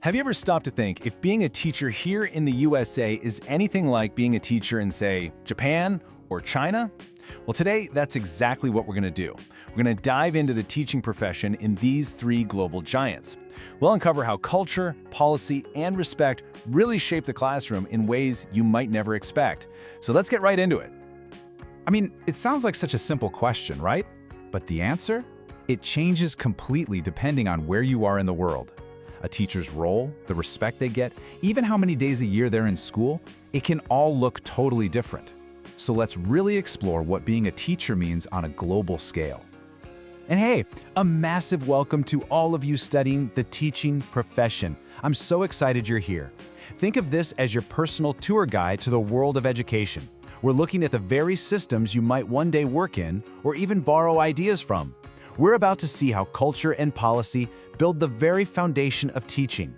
Have you ever stopped to think if being a teacher here in the USA is anything like being a teacher in, say, Japan or China? Well, today, that's exactly what we're going to do. We're going to dive into the teaching profession in these three global giants. We'll uncover how culture, policy, and respect really shape the classroom in ways you might never expect. So let's get right into it. I mean, it sounds like such a simple question, right? But the answer? It changes completely depending on where you are in the world. A teacher's role, the respect they get, even how many days a year they're in school, it can all look totally different. So let's really explore what being a teacher means on a global scale. And hey, a massive welcome to all of you studying the teaching profession. I'm so excited you're here. Think of this as your personal tour guide to the world of education. We're looking at the very systems you might one day work in or even borrow ideas from. We're about to see how culture and policy build the very foundation of teaching.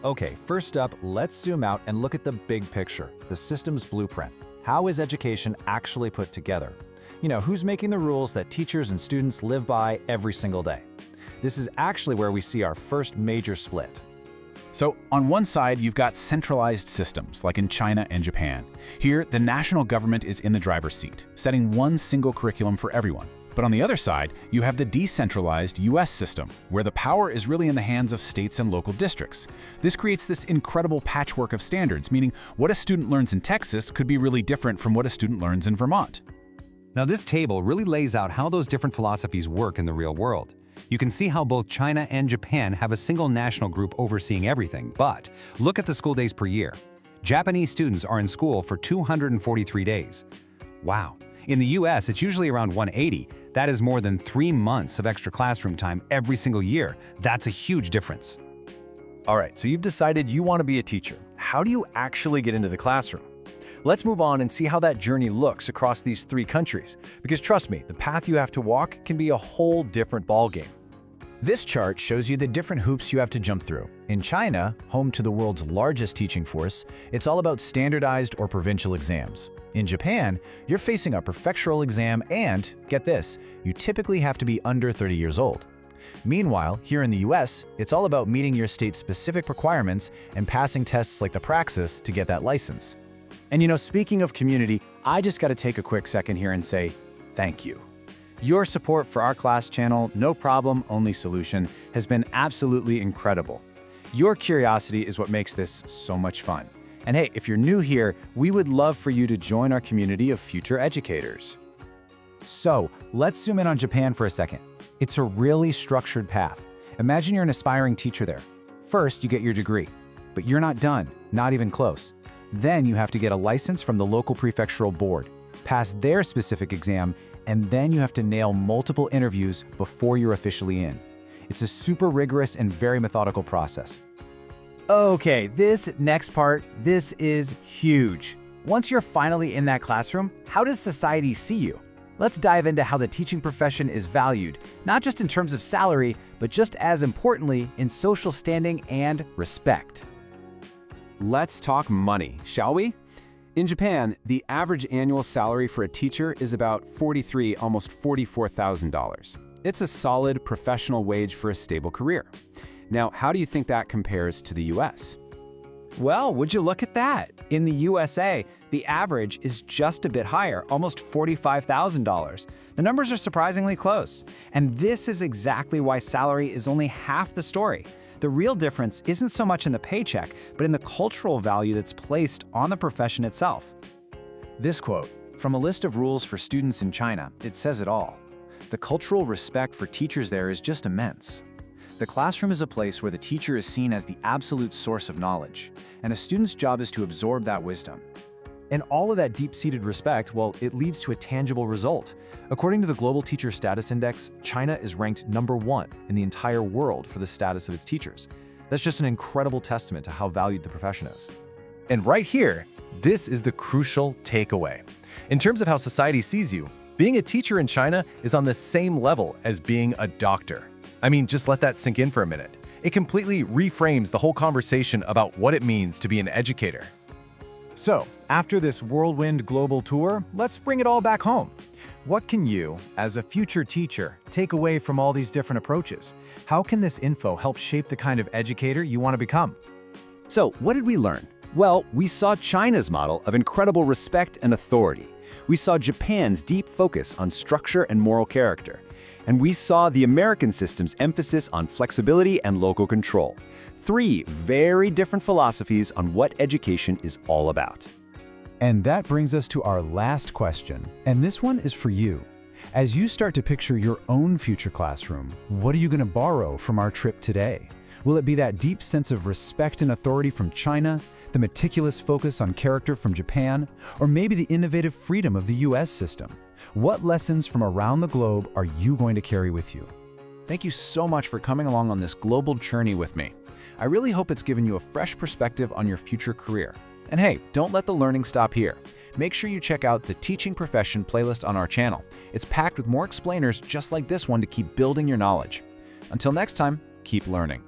Okay, first up, let's zoom out and look at the big picture, the system's blueprint. How is education actually put together? You know, who's making the rules that teachers and students live by every single day? This is actually where we see our first major split. So, on one side, you've got centralized systems, like in China and Japan. Here, the national government is in the driver's seat, setting one single curriculum for everyone. But on the other side, you have the decentralized US system, where the power is really in the hands of states and local districts. This creates this incredible patchwork of standards, meaning what a student learns in Texas could be really different from what a student learns in Vermont. Now, this table really lays out how those different philosophies work in the real world. You can see how both China and Japan have a single national group overseeing everything, but look at the school days per year. Japanese students are in school for 243 days. Wow. In the US, it's usually around 180. That is more than 3 months of extra classroom time every single year. That's a huge difference. All right, so you've decided you want to be a teacher. How do you actually get into the classroom? Let's move on and see how that journey looks across these three countries. Because trust me, the path you have to walk can be a whole different ballgame. This chart shows you the different hoops you have to jump through. In China, home to the world's largest teaching force, it's all about standardized or provincial exams. In Japan, you're facing a prefectural exam and, get this, you typically have to be under 30 years old. Meanwhile, here in the US, it's all about meeting your state's specific requirements and passing tests like the Praxis to get that license. And you know, speaking of community, I just got to take a quick second here and say thank you. Your support for our class channel, No Problem, Only Solution, has been absolutely incredible. Your curiosity is what makes this so much fun. And hey, if you're new here, we would love for you to join our community of future educators. So, let's zoom in on Japan for a second. It's a really structured path. Imagine you're an aspiring teacher there. First, you get your degree, but you're not done, not even close. Then you have to get a license from the local prefectural board, pass their specific exam, and then you have to nail multiple interviews before you're officially in. It's a super rigorous and very methodical process. Okay, this next part, this is huge. Once you're finally in that classroom, how does society see you? Let's dive into how the teaching profession is valued, not just in terms of salary, but just as importantly in social standing and respect. Let's talk money, shall we? In Japan, the average annual salary for a teacher is about $43,000, almost $44,000. It's a solid professional wage for a stable career. Now, how do you think that compares to the US? Well, would you look at that? In the USA, the average is just a bit higher, almost $45,000. The numbers are surprisingly close. And this is exactly why salary is only half the story. The real difference isn't so much in the paycheck, but in the cultural value that's placed on the profession itself. This quote, from a list of rules for students in China, it says it all. The cultural respect for teachers there is just immense. The classroom is a place where the teacher is seen as the absolute source of knowledge, and a student's job is to absorb that wisdom. And all of that deep-seated respect, well, it leads to a tangible result. According to the Global Teacher Status Index, China is ranked #1 in the entire world for the status of its teachers. That's just an incredible testament to how valued the profession is. And right here, this is the crucial takeaway. In terms of how society sees you, being a teacher in China is on the same level as being a doctor. I mean, just let that sink in for a minute. It completely reframes the whole conversation about what it means to be an educator. So, after this whirlwind global tour, let's bring it all back home. What can you, as a future teacher, take away from all these different approaches? How can this info help shape the kind of educator you want to become? So, what did we learn? Well, we saw China's model of incredible respect and authority. We saw Japan's deep focus on structure and moral character. And we saw the American system's emphasis on flexibility and local control. 3 very different philosophies on what education is all about. And that brings us to our last question, and this one is for you. As you start to picture your own future classroom, what are you going to borrow from our trip today? Will it be that deep sense of respect and authority from China, the meticulous focus on character from Japan, or maybe the innovative freedom of the US system? What lessons from around the globe are you going to carry with you? Thank you so much for coming along on this global journey with me. I really hope it's given you a fresh perspective on your future career. And hey, don't let the learning stop here. Make sure you check out the Teaching Profession playlist on our channel. It's packed with more explainers just like this one to keep building your knowledge. Until next time, keep learning.